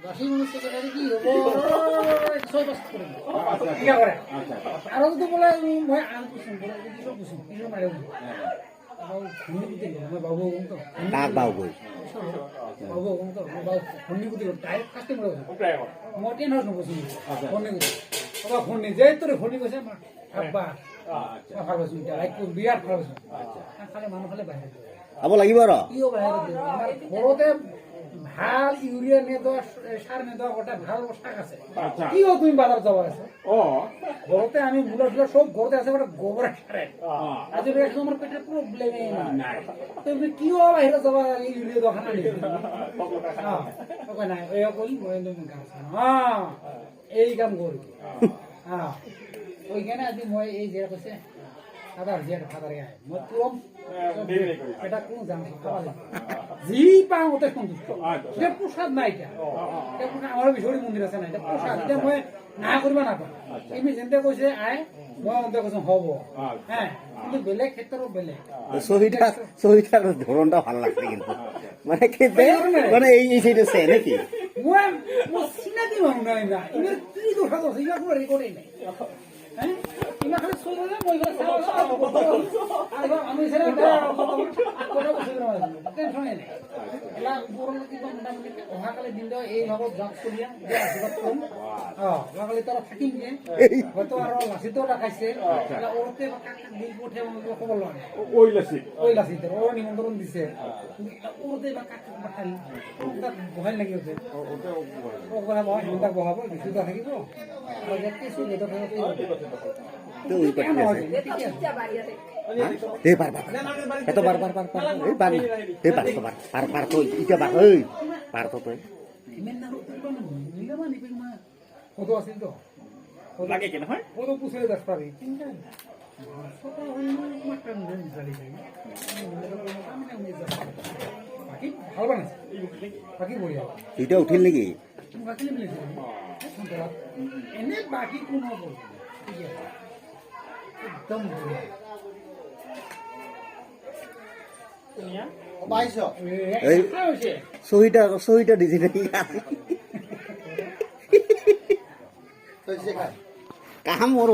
বাসি মানুষ সেক্রেটারি কি হবো 6 বছর করে কি করে আর তো বলে মই আন কিছু বলে কিছু কিছু কিছু মারে বাবু খুনি দিতে মই বাবু তো কাক বাউ গই বাবু তো বাবু খুনি দিতে ডাইরেক্ট কাটতে মরে মোটে না নবসি খুনি দিতে বাবা খুনি যে তোরে খুনি কইছে মা আব্বা আচ্ছা ভালো শুনতে লাইক বিরাট ভালো শুনতে আচ্ছা খালি মানুষ খালি বাইরে আব লাগিব র কিও বাইরে দেব আমার ঘরতে ভাল ইউরিয়া নে দাও সার নে দাও ওটা ভালো শাক আছে আচ্ছা কিও তুমি বাজার যাওয়া আছে ও ঘরতে আমি মুলা ফুলা সব ঘরতে আছে ওটা গোবর সারে আজ একদম আমার পেটের প্রবলেম নাই তুমি কিও বাইরে যাওয়া ইউরিয়া দোকানে নিয়ে হ্যাঁ ওকে না এই কই মই তুমি কাজ হ্যাঁ এই কাম করি হ্যাঁ ওইখানে আজ মই এই যে কইছে আদার যে ফাদার গায় মই পুরম এটা কোন জানো জি পাও ওতে সন্তুষ্ট এটা প্রসাদ নাই এটা এটা আমার বিশরি মন্দির আছে না এটা প্রসাদ এটা মই না করবা না পাই এমনি যেতে কইছে আয় মই ওতে কইছে হবো হ্যাঁ কিন্তু বেলেগ ক্ষেত্রও বেলেগ সহিটার ধরনটা ভালো লাগছে কিন্তু মানে খেতে মানে এই সাইডে সে নাকি মই চিনাকি মানুহ নাই না ইমের কি দোষা আছে ইয়া কোনো রেকর্ডই নাই হ্যাঁ ইমা খালি সই হলে মই গলে আর আমি সেটা কথা বলছি না টেনশন নাই এলা পুরনো কি মোটামুটি ওহাকালে দিন দাও এই ভাবে জগ করিয়া যে আশীর্বাদ করুন ওহাকালে তোরা থাকিম যে হয়তো আর লাসিতো রাখাইছে এলা ওরতে কাক দিল পঠে খবর লয় ওই লাসিতে ওর নিমন্ত্রণ দিছে ওরতে কাক বাখাই ওটা বহাই লাগি আছে ওটা বহাই ওটা বহাবো বিশুদ্ধ থাকিব আর যে কিছু যেটা তো ওই পাটি আছে দে পার এত বার এই পার দে পার তো ইটা বার এই পার তো তুই মেন না নিলে মানে মা কত আছে তো লাগে কেন হয় কত পুষে দাস পাবি চিন্তা ছোট হই মাত্র নিন জালি যাই বাকি ভালো বানাইছে বাকি বড়িয়া এটা উঠিল নাকি বাকি মিলেছে এনে বাকি কোন হবে ঠিক আছে একদম বড়িয়া সহিটা দিছি নাকি কাম ওর